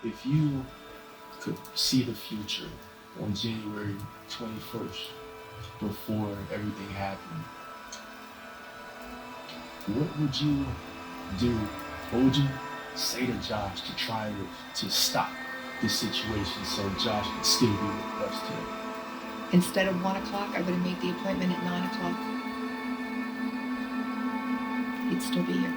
If you could see the future on January 21st, before everything happened, what would you do? What would you say to Josh to try to stop the situation so Josh could still be with us today? Instead of 1 o'clock, I would have made the appointment at 9 o'clock. He'd still be here.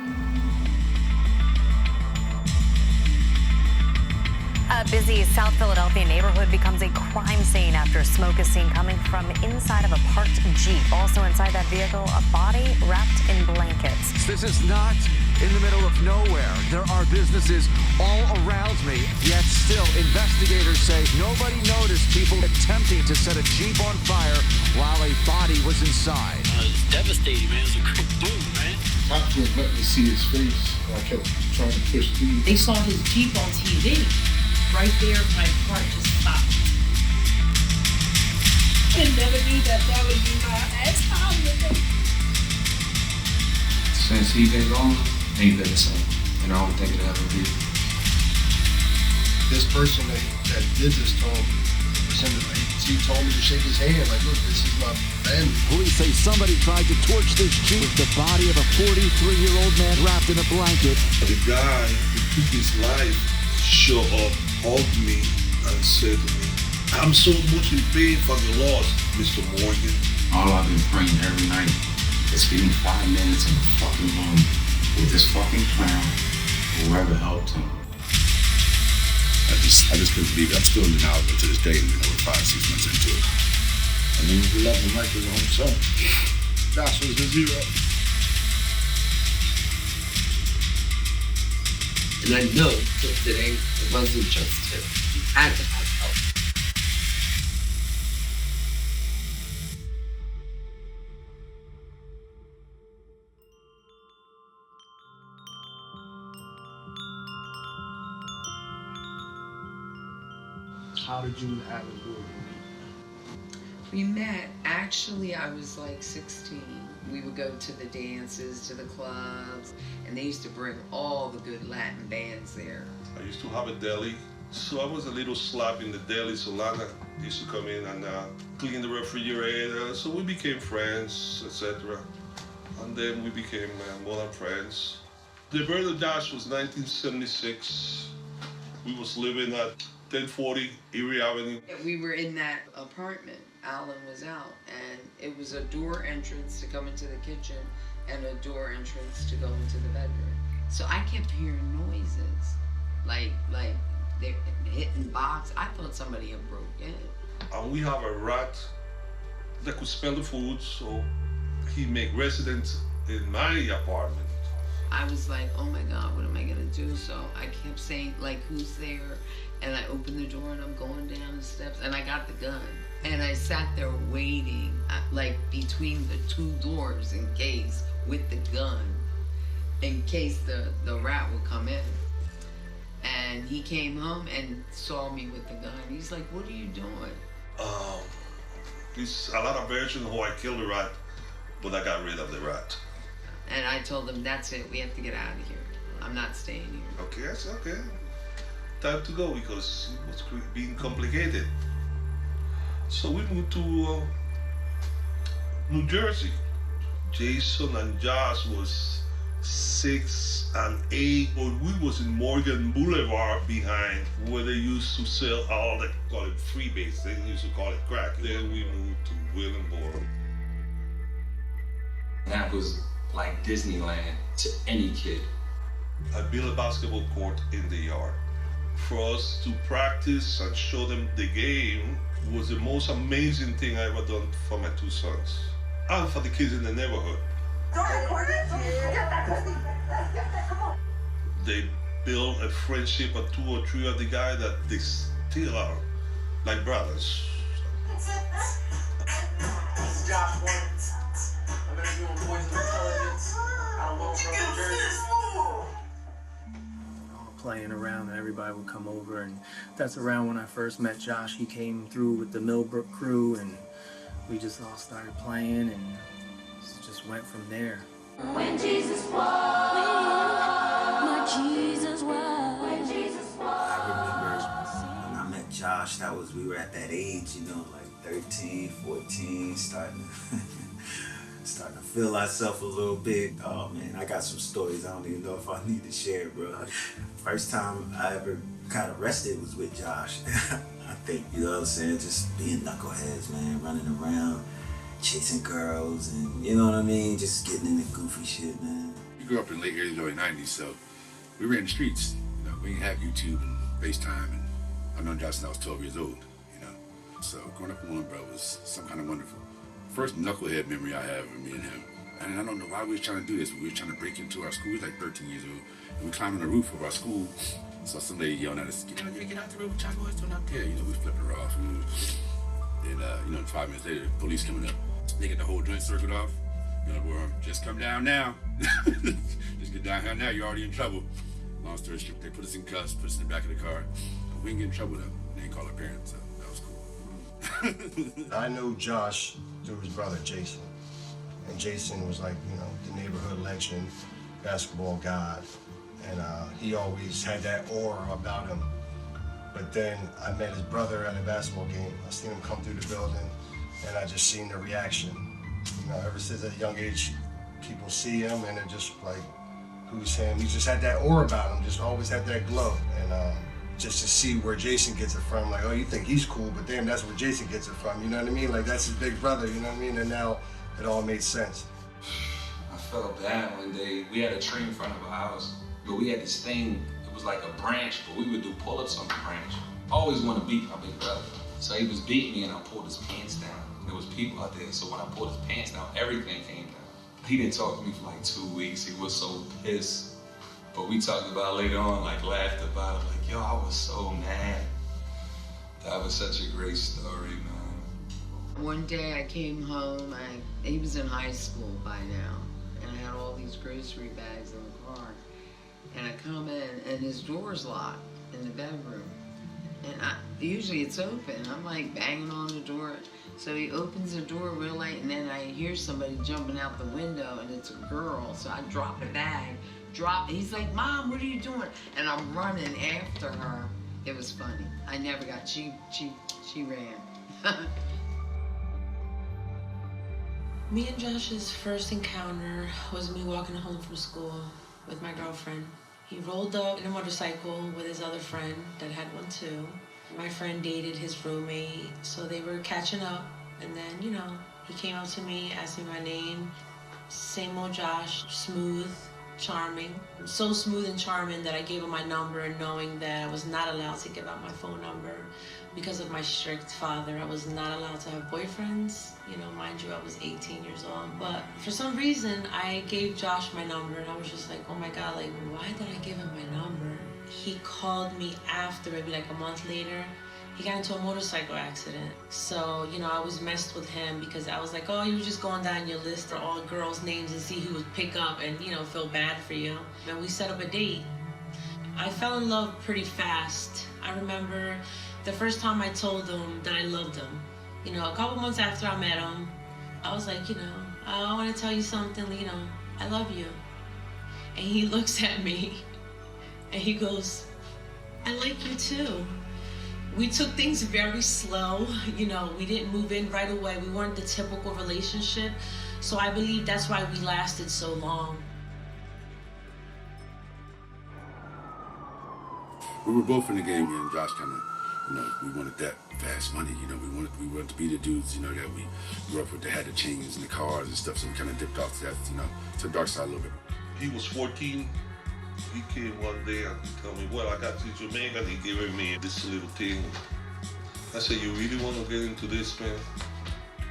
A busy South Philadelphia neighborhood becomes a crime scene after smoke is seen coming from inside of a parked Jeep. Also inside that vehicle, a body wrapped in blankets. This is not in the middle of nowhere. There are businesses all around me, yet still investigators say nobody noticed people attempting to set a Jeep on fire while a body was inside. It's devastating, man. It was a quick dude, man. Cops wouldn't let me see his face. I kept trying to push through. They saw his Jeep on TV. Right there, my heart just stopped. I never knew that would be my last time with him. Since he been gone, ain't been the same. And I don't think it'll ever be. This person that did this to him, he told me to shake his hand. Like, look, this is my family. Police say somebody tried to torch this Jeep with the body of a 43-year-old man wrapped in a blanket. The guy who took his life showed up, hugged me, and said to me, "I'm so much in pain for the loss, Mr. Morgan." All I've been praying every night is give me 5 minutes in the fucking room with this fucking clown, whoever helped him. I just couldn't believe it. I'm still in denial to this day, 5-6 months into it. I mean, we love him like his own son. Josh was his hero. And I know till today, it wasn't just him. He had to have help. How did you have a good meet? We met, actually, I was like 16. We would go to the dances, to the clubs, and they used to bring all the good Latin bands there. I used to have a deli, so I was a little slap in the deli, so Lana used to come in and clean the refrigerator, so we became friends, etc. And then we became more than friends. The birth of Josh was 1976. We was living at 1040 Erie Avenue. We were in that apartment. Alan was out, and it was a door entrance to come into the kitchen and a door entrance to go into the bedroom. So I kept hearing noises, like they're hitting box. I thought somebody had broke in. And we have a rat that could smell the food, so he make residence in my apartment. I was like, oh my God, what am I gonna do? So I kept saying, like, who's there? And I opened the door and I'm going down the steps and I got the gun. And I sat there waiting, like between the two doors in case, with the gun, in case the rat would come in. And he came home and saw me with the gun. He's like, what are you doing? There's a lot of versions of how I killed the rat, but I got rid of the rat. And I told him, that's it, we have to get out of here. I'm not staying here. Okay, I said, okay. Time to go because it was being complicated. So we moved to New Jersey. Jason and Josh was 6 and 8, but we was in Morgan Boulevard behind where they used to sell all that, call it freebase. They used to call it crack. Then we moved to Williamsboro. That was like Disneyland to any kid. I built a basketball court in the yard. For us to practice and show them the game was the most amazing thing I ever done for my 2 sons and for the kids in the neighborhood. They built a friendship with 2 or 3 of the guys that they still are like brothers. This is Josh Morgan. I'm interviewing Boys of Intelligence out of Williamsboro, New Jersey. Playing around and everybody would come over, and that's around when I first met Josh. He came through with the Millbrook crew and we just all started playing and just went from there. When Jesus walked, my Jesus walked. When Jesus walked. I remember we were at that age, you know, like 13, 14, starting to feel ourselves a little bit. Oh man, I got some stories I don't even know if I need to share, bro. First time I ever got arrested was with Josh. I think, you know what I'm saying, just being knuckleheads, man, running around, chasing girls, and you know what I mean, just getting into goofy shit, man. We grew up in late early 90s, so we ran the streets. You know, we didn't have YouTube and FaceTime, and I've known Josh since I was 12 years old, you know. So growing up with one brother was some kind of wonderful. First knucklehead memory I have of me and him. And I don't know why we were trying to do this, but we were trying to break into our school. We were like 13 years old, and we climbed on the roof of our school. Saw some lady yelling at us, get out the roof, what y'all boys doing out there? You know, we flipping her off. And you know, 5 minutes later, the police coming up. They get the whole joint circled off. You know, we're just come down now. Just get down here now, you're already in trouble. Long story short, they put us in cuffs, put us in the back of the car. But we didn't get in trouble though. They didn't call our parents, so that was cool. I knew Josh through his brother Jason. And Jason was like, you know, the neighborhood legend, basketball god. And he always had that aura about him. But then I met his brother at a basketball game. I seen him come through the building, and I just seen the reaction. You know, ever since at a young age, people see him and they're just like, who's him? He just had that aura about him, just always had that glow. And just to see where Jason gets it from, like, oh, you think he's cool, but damn, that's where Jason gets it from, you know what I mean? Like, that's his big brother, you know what I mean? And now it all made sense. I felt bad one day. We had a tree in front of our house, but we had this thing, it was like a branch, but we would do pull-ups on the branch. I always want to beat my big brother. So he was beating me and I pulled his pants down. There was people out there, so when I pulled his pants down, everything came down. He didn't talk to me for like 2 weeks. He was so pissed. But we talked about it later on, like laughed about it, like, yo, I was so mad. That was such a great story, man. One day I came home, he was in high school by now, and I had all these grocery bags in the car. And I come in, and his door's locked in the bedroom. And usually it's open. I'm like banging on the door. So he opens the door real late, and then I hear somebody jumping out the window, and it's a girl. So I drop the bag, he's like, Mom, what are you doing? And I'm running after her. It was funny. I never got, she ran. Me and Josh's first encounter was me walking home from school with my girlfriend. He rolled up in a motorcycle with his other friend that had one too. My friend dated his roommate, so they were catching up. And then, you know, he came up to me, asked me my name. Same old Josh, smooth, charming. So smooth and charming that I gave him my number, knowing that I was not allowed to give out my phone number because of my strict father. I was not allowed to have boyfriends. You know, mind you, I was 18 years old. But for some reason, I gave Josh my number, and I was just like, oh my God, like, why did I give him my number? He called me after, maybe like a month later. He got into a motorcycle accident. So, you know, I was messed with him because I was like, oh, you were just going down your list of all girls' names and see who would pick up and, you know, feel bad for you. And we set up a date. I fell in love pretty fast. I remember the first time I told him that I loved him. You know, a couple months after I met him, I was like, you know, I want to tell you something, you know, I love you. And he looks at me and he goes, I like you too. We took things very slow, you know, we didn't move in right away. We weren't the typical relationship. So I believe that's why we lasted so long. We were both in the game, and Josh kind of, you know, we wanted that fast money, you know, we wanted to be the dudes, you know, that we grew up with that had the chains and the cars and stuff, so we kind of dipped off to that, you know, to the dark side a little bit. He was 14. He came one day and he told me, well, I got to Jamaica, and he gave me this little thing. I said, you really want to get into this, man?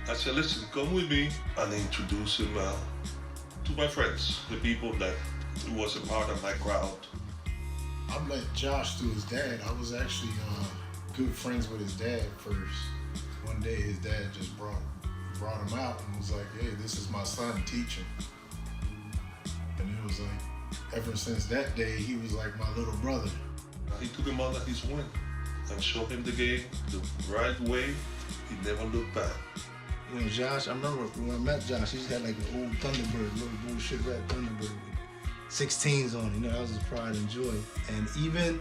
I said, listen, come with me, and introduce him to my friends, the people that was a part of my crowd. I met Josh through his dad. I was actually good friends with his dad first. One day his dad just brought him out and was like, hey, this is my son, teach him. And it was like, ever since that day, he was like my little brother. He took him under his wing and showed him the game the right way. He never looked back. You know, Josh, I remember when I met Josh, he just had like an old Thunderbird, little bullshit red Thunderbird with 16s on, you know, that was his pride and joy. And even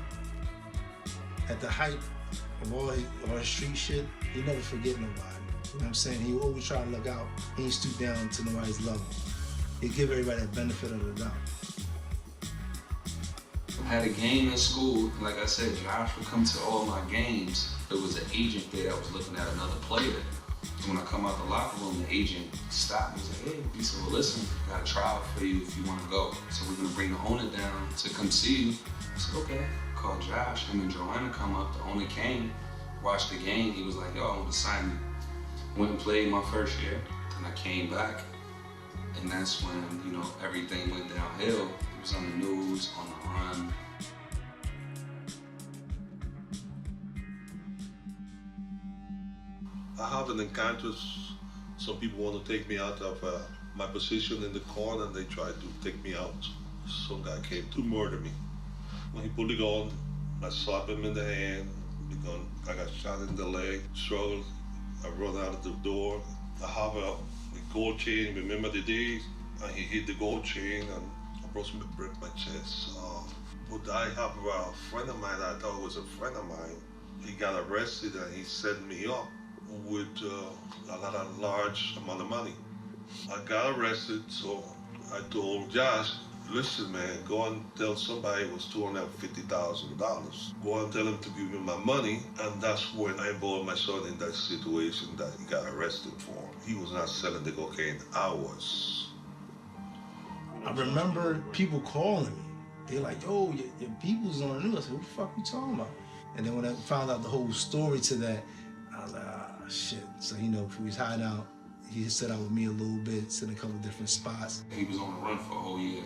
at the height of all his street shit, he never forget nobody. You know what I'm saying? He always try to look out. He ain't stoop down to nobody's level. He give everybody the benefit of the doubt. I had a game in school, and like I said, Josh would come to all my games. There was an agent there that was looking at another player. And when I come out the locker room, the agent stopped me and said, hey, he said, well, listen, got a trial for you if you want to go. So we're going to bring the owner down to come see you. I said, okay. Called Josh, him and Joanna come up. The owner came, watched the game. He was like, yo, I want to sign you. Went and played my first year. Then I came back. And that's when, you know, everything went downhill. It was on the news, on the run. I haven't encountered some people want to take me out of my position in the corner, and they tried to take me out. Some guy came to murder me. When he pulled the gun, I slapped him in the hand. The gun, I got shot in the leg, struggled. I run out of the door. I have a gold chain, remember the days? And he hit the gold chain and I broke my chest. But I have a friend of mine that I thought was a friend of mine. He got arrested and he set me up with a large amount of money. I got arrested, so I told Josh, listen man, go and tell somebody it was $250,000. Go and tell him to give me my money, and that's when I involved my son in that situation that he got arrested for. He was not selling the cocaine, I was. I remember people calling me. They're like, yo, your people's on the news. I said, what the fuck you talking about? And then when I found out the whole story to that, I was like, shit. So, you know, he was hiding out. He just set out with me a little bit, sit in a couple different spots. He was on the run for a whole year.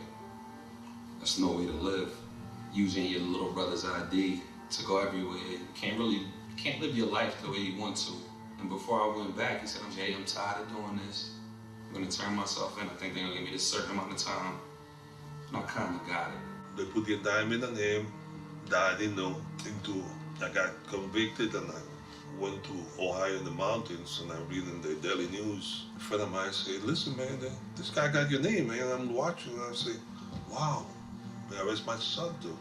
That's no way to live. Using your little brother's ID to go everywhere. You can't live your life the way you want to. And before I went back, he said, hey, I'm tired of doing this. I'm gonna turn myself in. I think they're gonna give me this certain amount of time. And I kinda got it. They put the indictment on him that I didn't know into. I got convicted and I went to Ohio in the mountains and I read in the Daily News. A friend of mine said, listen man, this guy got your name, man. I'm watching and I say, wow, may I arrest my son too?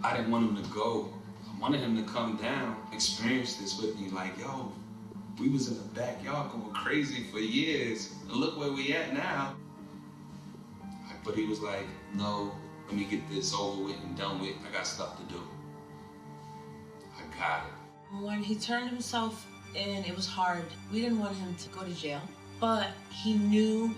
I didn't want him to go. I wanted him to come down, experience this with me. Like, yo, we was in the backyard going crazy for years. And look where we at now. But he was like, no, let me get this over with and done with. I got stuff to do. I got it. When he turned himself in, it was hard. We didn't want him to go to jail, but he knew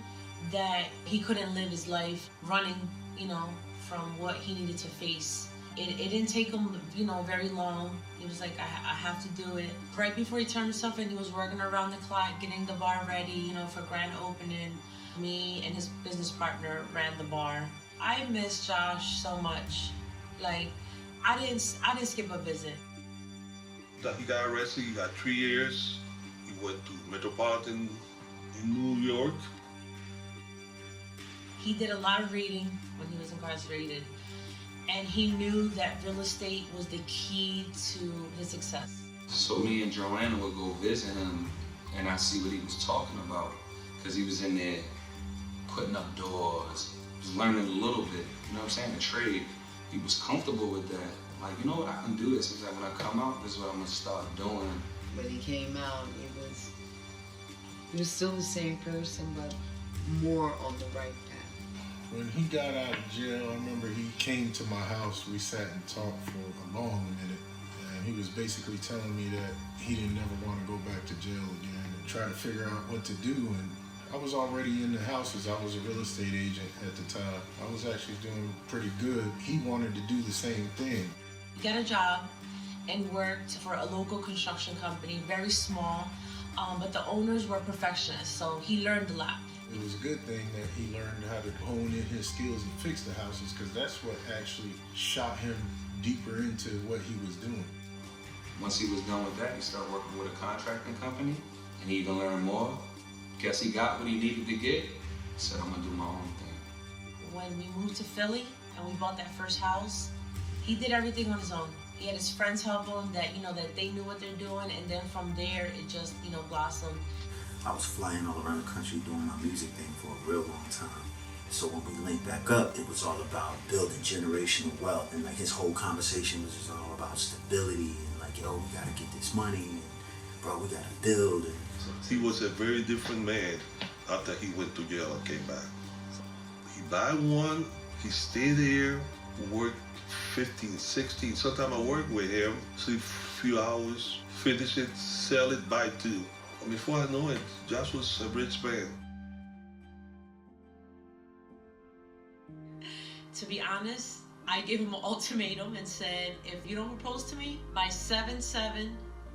that he couldn't live his life running, you know, from what he needed to face. It didn't take him, you know, very long. He was like, I have to do it. Right before he turned himself in, he was working around the clock, getting the bar ready, you know, for grand opening. Me and his business partner ran the bar. I miss Josh so much. Like, I didn't skip a visit. That he got arrested, he got 3 years. He went to Metropolitan in New York. He did a lot of reading when he was incarcerated. And he knew that real estate was the key to his success. So me and Joanna would go visit him and I see what he was talking about. Because he was in there putting up doors, just learning a little bit, you know what I'm saying, the trade. He was comfortable with that. Like, you know what, I can do this. He's like, when I come out, this is what I'm gonna start doing. When he came out, he was still the same person, but more on the right path. When he got out of jail, I remember he came to my house. We sat and talked for a long minute. And he was basically telling me that he didn't ever want to go back to jail again and try to figure out what to do. And I was already in the houses. I was a real estate agent at the time. I was actually doing pretty good. He wanted to do the same thing. He got a job and worked for a local construction company, very small, but the owners were perfectionists, so he learned a lot. It was a good thing that he learned how to hone in his skills and fix the houses, because that's what actually shot him deeper into what he was doing. Once he was done with that, he started working with a contracting company, and he even learned more. Guess he got what he needed to get. He said, I'm gonna do my own thing. When we moved to Philly and we bought that first house, he did everything on his own. He had his friends help him, that they knew what they're doing, and then from there it just, blossomed. I was flying all around the country doing my music thing for a real long time. So when we linked back up, it was all about building generational wealth, and like his whole conversation was just all about stability and like, yo, we gotta get this money, and bro, we gotta build. And he was a very different man after he went to jail and came back. He buy one, he stay there, work 15, 16. Sometimes I work with him, sleep a few hours, finish it, sell it, buy two. Before I know it, Josh was a rich man. To be honest, I gave him an ultimatum and said, if you don't propose to me by 7/7,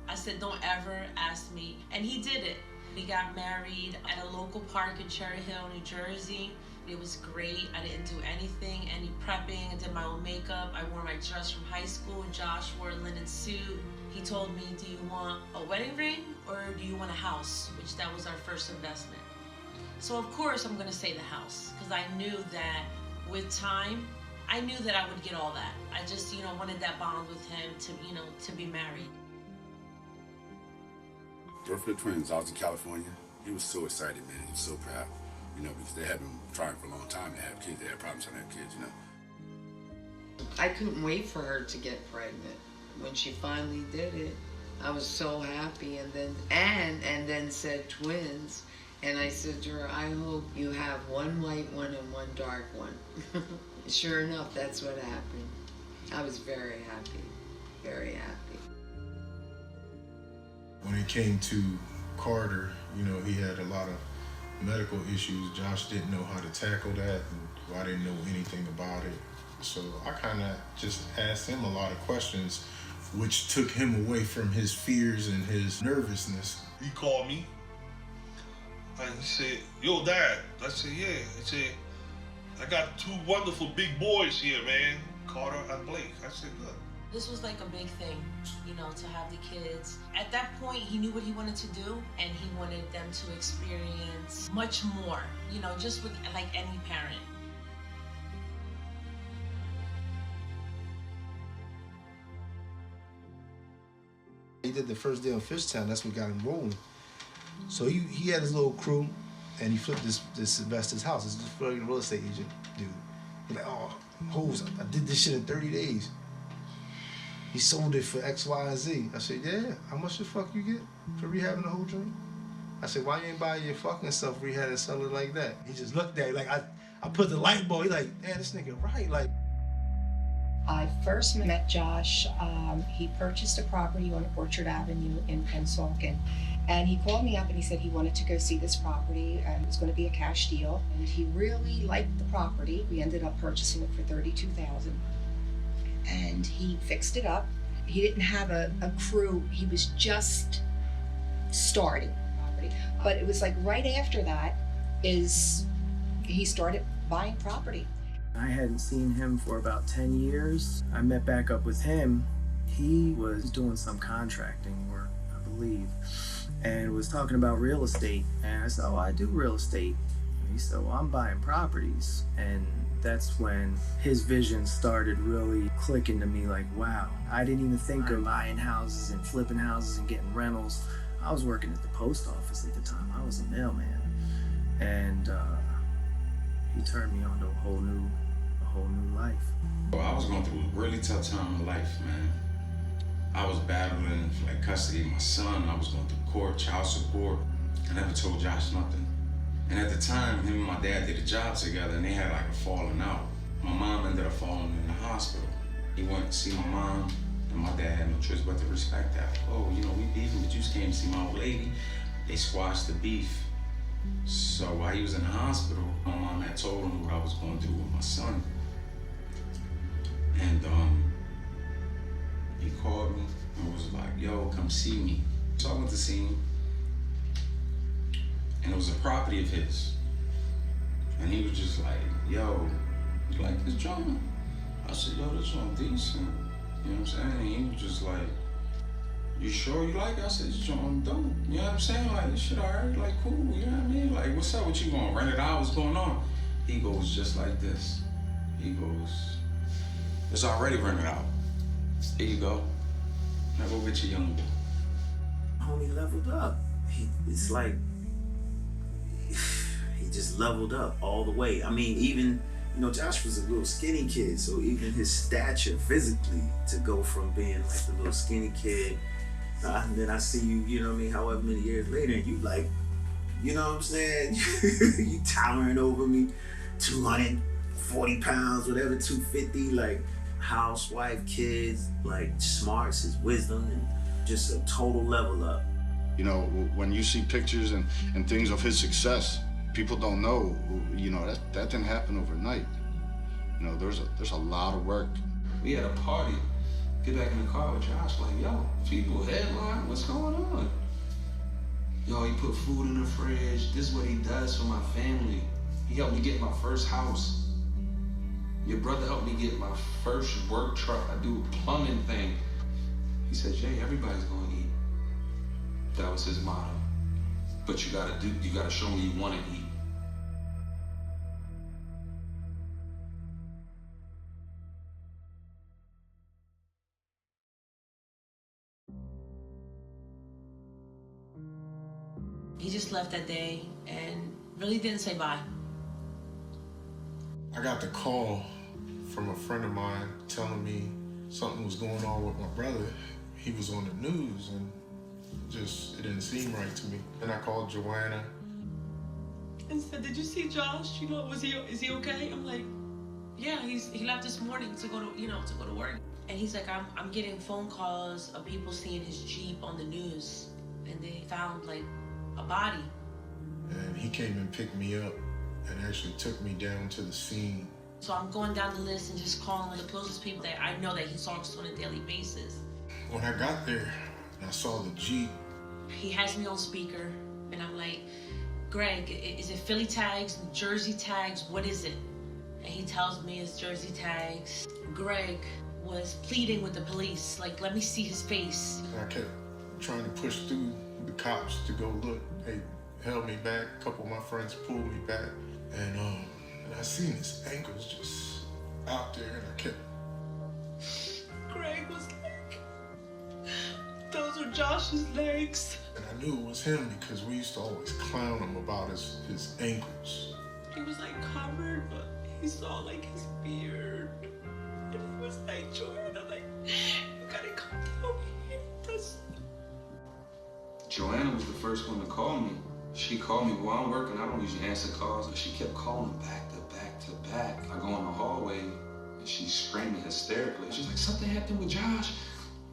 I said, don't ever ask me. And he did it. We got married at a local park in Cherry Hill, New Jersey. It was great. I didn't do anything, any prepping. I did my own makeup. I wore my dress from high school. Josh wore a linen suit. He told me, do you want a wedding ring or do you want a house? Which that was our first investment. So of course I'm gonna say the house, because I knew that with time, I knew that I would get all that. I just, wanted that bond with him to be married. Birth of the twins, I was in California. He was so excited, man. He was so proud, because they had been trying for a long time to have kids. They had problems trying to have kids, I couldn't wait for her to get pregnant. When she finally did it, I was so happy, and then said twins. And I said to her, I hope you have one white one and one dark one. Sure enough, that's what happened. I was very happy, very happy. When it came to Carter, he had a lot of medical issues. Josh didn't know how to tackle that, and I didn't know anything about it. So I kind of just asked him a lot of questions, which took him away from his fears and his nervousness. He called me and he said, yo, Dad. I said, yeah. He said, I got two wonderful big boys here, man, Carter and Blake. I said, good. This was like a big thing, to have the kids. At that point, he knew what he wanted to do, and he wanted them to experience much more, just with like any parent. He did the first day on Fishtown, that's what got him rolling. So he had his little crew, and he flipped this investor's house. This is a real estate agent dude. He's like, oh, hoes, I did this shit in 30 days. He sold it for X, Y, and Z. I said, yeah, how much the fuck you get for rehabbing the whole joint? I said, why you ain't buy your fucking stuff rehab and sell it like that? He just looked at it like, I put the light bulb, he like, man, this nigga right, like. I first met Josh. He purchased a property on Orchard Avenue in Pennsauken. And he called me up and he said he wanted to go see this property and it was going to be a cash deal. And he really liked the property. We ended up purchasing it for $32,000. And he fixed it up. He didn't have a crew. He was just starting the property. But it was like right after that he started buying property. I hadn't seen him for about 10 years. I met back up with him. He was doing some contracting work, I believe, and was talking about real estate. And I said, oh, I do real estate. And he said, well, I'm buying properties. And that's when his vision started really clicking to me, like, wow, I didn't even think of buying houses and flipping houses and getting rentals. I was working at the post office at the time. I was a mailman. And he turned me on to a whole new life. Well, I was going through a really tough time in life, man. I was battling for like custody of my son. I was going through court, child support. I never told Josh nothing. And at the time, him and my dad did a job together and they had like a falling out. My mom ended up falling in the hospital. He went to see my mom and my dad had no choice but to respect that. Oh, we beefing, but you just came to see my old lady. They squashed the beef. So while he was in the hospital, my mom had told him what I was going through with my son. And he called me and was like, yo, come see me. So I went to see him. And it was a property of his. And he was just like, yo, you like this drum? I said, yo, this one decent. You know what I'm saying? And he was just like, you sure you like it? I said, this joint dope. You know what I'm saying? Like, this shit alright, like, cool, you know what I mean? Like, what's up with you going? Rent it out, what's going on? He goes just like this. He goes, it's already rented out. Here you go. Now go get your young boy. Homie leveled up. It's like, he just leveled up all the way. I mean, even, you know, Josh was a little skinny kid, so even his stature physically, to go from being like the little skinny kid, and then I see you, you know what I mean, however many years later, and you like, you know what I'm saying, you towering over me, 240 pounds, whatever, 250, like housewife, kids, like smarts, his wisdom, and just a total level up. You know, when you see pictures and things of his success, people don't know, you know, that didn't happen overnight. You know, there's a lot of work. We had a party. Get back in the car with Josh, like, yo, people headline, what's going on? Yo, he put food in the fridge. This is what he does for my family. He helped me get my first house. Your brother helped me get my first work truck. I do a plumbing thing. He said, Jay, everybody's gonna eat. That was his motto. But you gotta show me you wanna eat. He just left that day and really didn't say bye. I got the call from a friend of mine telling me something was going on with my brother. He was on the news and it didn't seem right to me. And I called Joanna. And said, did you see Josh? You know, is he okay? I'm like, yeah, he left this morning to go to work. And he's like, I'm getting phone calls of people seeing his Jeep on the news, and they found like a body. And he came and picked me up and actually took me down to the scene. So I'm going down the list and just calling the closest people that I know that he talks to on a daily basis. When I got there and I saw the Jeep, he has me on speaker, and I'm like, Greg, is it Philly tags, Jersey tags, what is it? And he tells me it's Jersey tags. Greg was pleading with the police, like, let me see his face. And I kept trying to push through the cops to go look. They held me back. A couple of my friends pulled me back. And I seen his ankles just out there, and I kept... Greg was like, those are Josh's legs. And I knew it was him because we used to always clown him about his ankles. He was like covered, but he saw like his beard. And he was like, Jordan, I'm like, you gotta come down here. Joanna was the first one to call me. She called me while I'm working. I don't usually answer calls, but she kept calling back to back to back. I go in the hallway and she's screaming hysterically. She's like, something happened with Josh.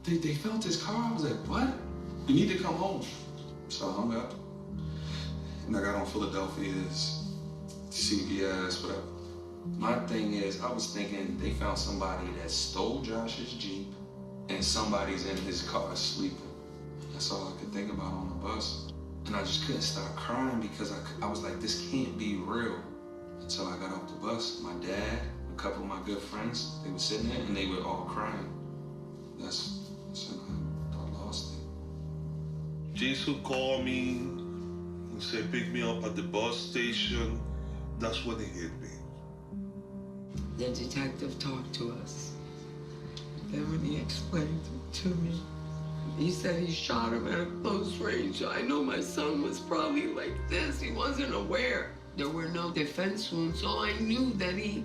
They felt his car. I was like, what? You need to come home. So I hung up and I got on Philadelphia's CBS, whatever. My thing is, I was thinking they found somebody that stole Josh's Jeep and somebody's in his car sleeping. That's all I could think about on the bus. And I just couldn't stop crying because I was like, this can't be real. Until I got off the bus, my dad, a couple of my good friends, they were sitting there and they were all crying. That's when I lost it. Jason called me and said, pick me up at the bus station. That's when it hit me. The detective talked to us. Then when he explained it to me, he said he shot him at a close range. I know my son was probably like this. He wasn't aware. There were no defense wounds, so I knew that he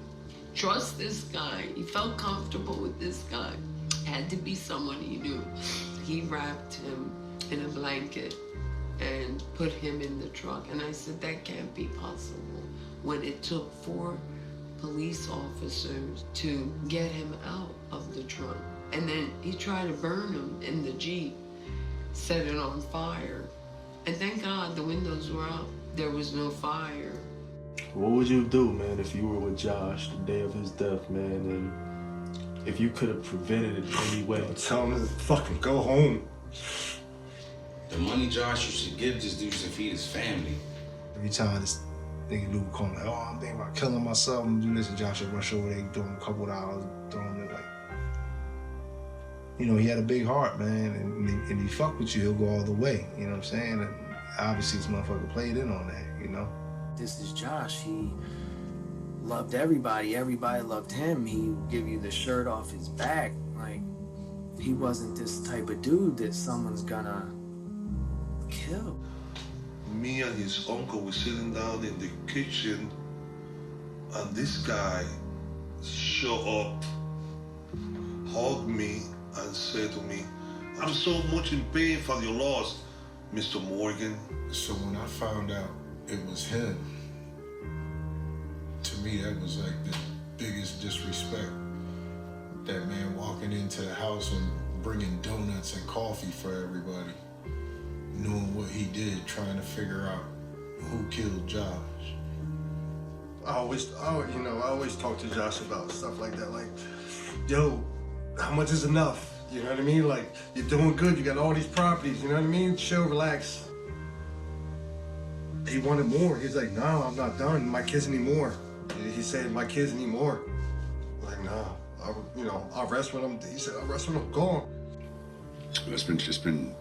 trusts this guy. He felt comfortable with this guy. Had to be someone he knew. He wrapped him in a blanket and put him in the truck. And I said, that can't be possible. When it took 4 police officers to get him out of the truck. And then he tried to burn him in the Jeep, set it on fire. And thank God the windows were up. There was no fire. What would you do, man, if you were with Josh the day of his death, man, and if you could have prevented it in any way? Tell him to fucking go home. The money Josh used to give this dude to feed his family. Every time this nigga dude would call me, oh, I'm thinking about killing myself, I'm doing this, and Josh would rush over there, throw him a couple of dollars, throw him there, like, you know, he had a big heart, man, and he fuck with you, he'll go all the way, you know what I'm saying? And obviously this motherfucker played in on that, you know? This is Josh. He loved everybody. Everybody loved him. He would give you the shirt off his back. Like, he wasn't this type of dude that someone's gonna kill. me and his uncle were sitting down in the kitchen, and this guy showed up, hugged me, and said to me, "I'm so much in pain for your loss, Mr. Morgan." So when I found out it was him, to me that was like the biggest disrespect. That man walking into the house and bringing donuts and coffee for everybody, knowing what he did, trying to figure out who killed Josh. I always talk to Josh about stuff like that. Like, yo, how much is enough? You know what I mean? Like, you're doing good. You got all these properties. You know what I mean? Chill, relax. He wanted more. He's like, no, I'm not done. My kids need more. He said, my kids need more. I'm like, no. I'll rest when I'm. He said, I'll rest when I'm gone. It's been.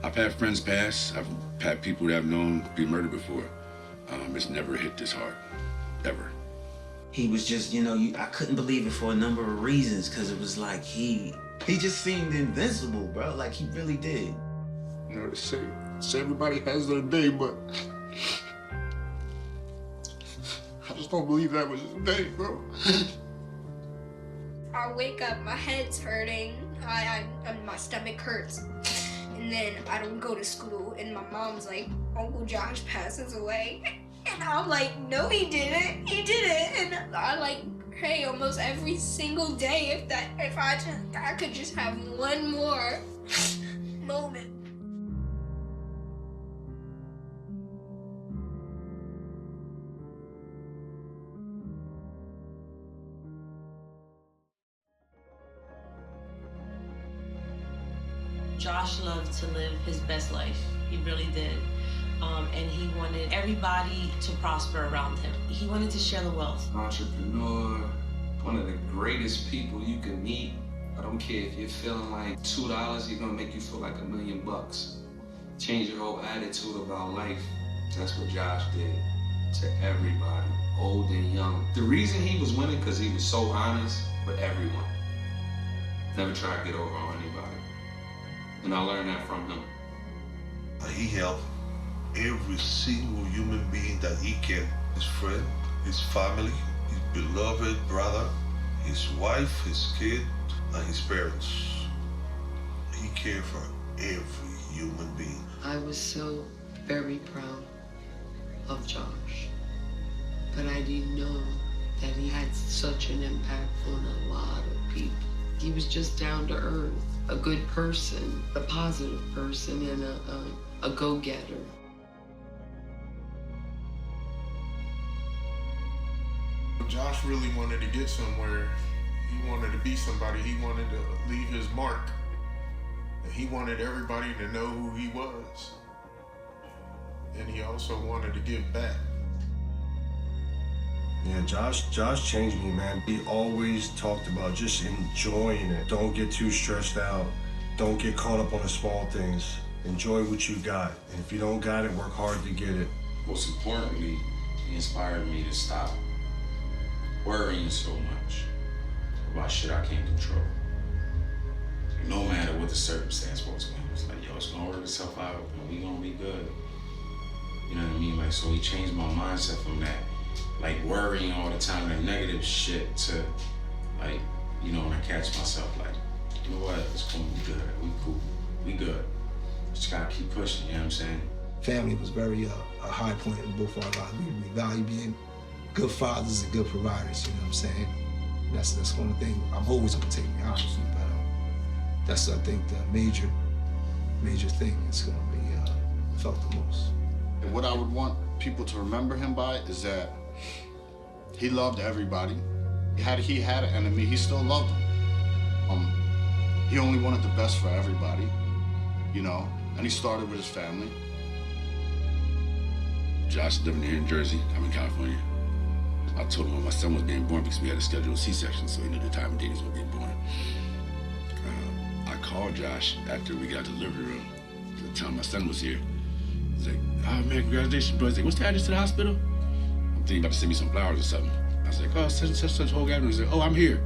I've had friends pass. I've had people that I've known be murdered before. It's never hit this hard, ever. He was just, I couldn't believe it for a number of reasons, because it was like he just seemed invincible, bro. Like he really did. They say everybody has their day, but I just don't believe that was his day, bro. I wake up, my head's hurting, my stomach hurts, and then I don't go to school, and my mom's like, Uncle Josh passes away, and I'm like, no, he didn't, and I like pray almost every single day if I could just have one more moment. Josh loved to live his best life. He really did. And he wanted everybody to prosper around him. He wanted to share the wealth. Entrepreneur, one of the greatest people you can meet. I don't care if you're feeling like $2, he's gonna make you feel like $1 million. Change your whole attitude about life. That's what Josh did to everybody, old and young. The reason he was winning, because he was so honest with everyone. Never tried to get over on anybody. And I learned that from him. He helped every single human being that he can. His friend, his family, his beloved brother, his wife, his kid, and his parents. He cared for every human being. I was so very proud of Josh, but I didn't know that he had such an impact on a lot of people. He was just down to earth, a good person, a positive person, and a go-getter. Josh really wanted to get somewhere. He wanted to be somebody. He wanted to leave his mark. And he wanted everybody to know who he was. And he also wanted to give back. Yeah, Josh changed me, man. He always talked about just enjoying it. Don't get too stressed out. Don't get caught up on the small things. Enjoy what you got. And if you don't got it, work hard to get it. Most importantly, he inspired me to stop worrying so much about shit I can't control. No matter what the circumstance was, man. It's like, yo, it's gonna work itself out and we gonna be good. You know what I mean? Like, so he changed my mindset from that, like worrying all the time, that negative shit, to like, when I catch myself, like, you know what, it's gonna be good, we cool, we good. Just gotta keep pushing, you know what I'm saying? Family was very a high point in both our lives. We value being good fathers and good providers, you know what I'm saying? That's one of the things I'm always gonna take, me honestly, but that's, I think, the major thing that's gonna be felt the most. And what I would want people to remember him by is that he loved everybody. He had an enemy, he still loved them. He only wanted the best for everybody, and he started with his family. Josh living here in Jersey, I'm in California. I told him when my son was being born, because we had to schedule a C-section, so he knew the time and date he was gonna be born. I called Josh after we got to the delivery room to tell him my son was here. He's like, oh man, congratulations, bro. He's like, what's the address to the hospital? I'm thinking about to send me some flowers or something. I was like, oh, such whole avenue. He's like, oh, I'm here.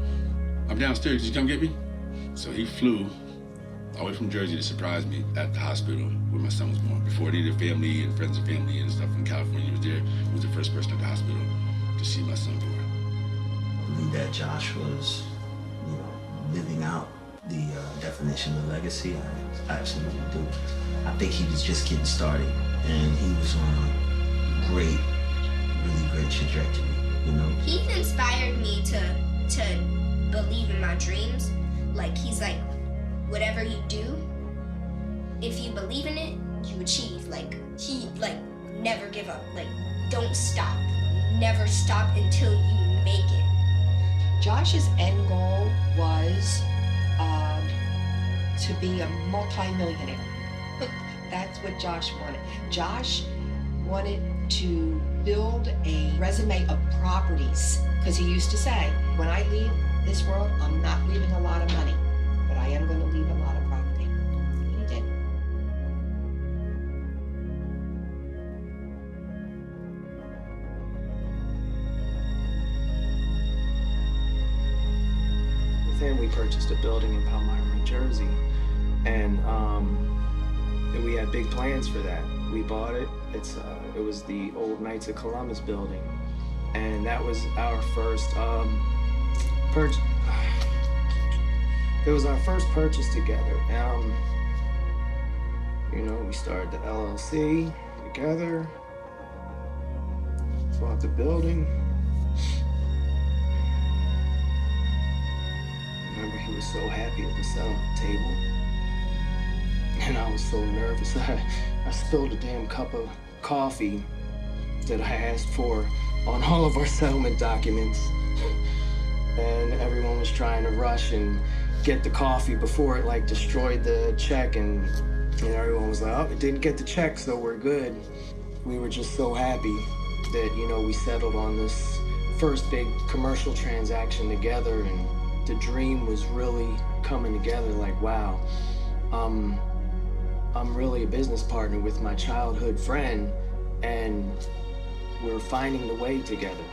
I'm downstairs. Did you come get me? So he flew all the way from Jersey to surprise me at the hospital where my son was born. Before any of the family and friends and family and stuff from California was there, he was the first person at the hospital to see my son born. I believe that Josh was, living out the definition of legacy. I absolutely do. I think he was just getting started, and he was on a really great trajectory, He's inspired me to believe in my dreams. Like, he's like, whatever you do, if you believe in it, you achieve. Like, he, never give up. Like, don't stop. Never stop until you make it. Josh's end goal was to be a multi-millionaire. That's what Josh wanted. Josh wanted to build a resume of properties, because he used to say, when I leave this world, I'm not leaving a lot of money, but I am going to leave a lot of property. He did. With him, we purchased a building in Palmyra, New Jersey, and we had big plans for that. We bought it. It was the old Knights of Columbus building, and that was our first purchase. It was our first purchase together. We started the LLC together, bought the building. Remember, he was so happy at the settlement table. And I was so nervous. I spilled a damn cup of coffee that I asked for on all of our settlement documents. And everyone was trying to rush and get the coffee before it destroyed the check. And everyone was like, oh, it didn't get the check, so we're good. We were just so happy that, we settled on this first big commercial transaction together, and the dream was really coming together. Like, wow, I'm really a business partner with my childhood friend, and we're finding the way together.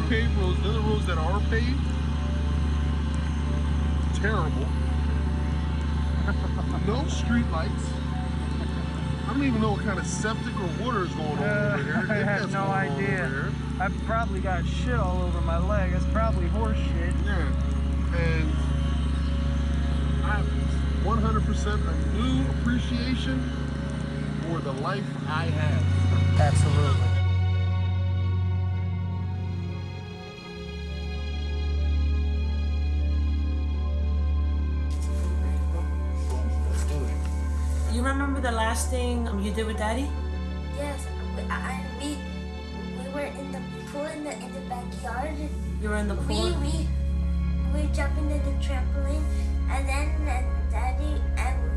Paved roads, the other roads that are paved, terrible. No street lights. I don't even know what kind of septic or water is going on over here. I have no idea. I've probably got shit all over my leg. It's probably horse shit. Yeah, and I have 100% a new appreciation for the life I have. Absolutely. You remember the last thing you did with Daddy? Yes, we were in the pool in the backyard. You were in the pool? We jumped into the trampoline, and then Daddy and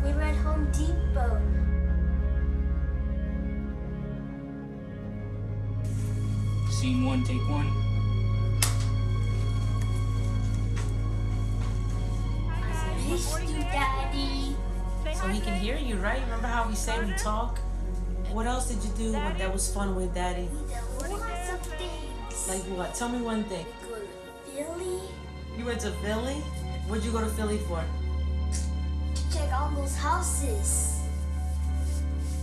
we were at Home Depot. Scene one, take one. I miss you, Daddy. So he can hear you, right? Remember how we say we talk? What else did you do that was fun with Daddy? Lots of things. Like what? Tell me one thing. We go to Philly. You went to Philly? What'd you go to Philly for? Check all those houses.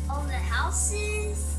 All the houses.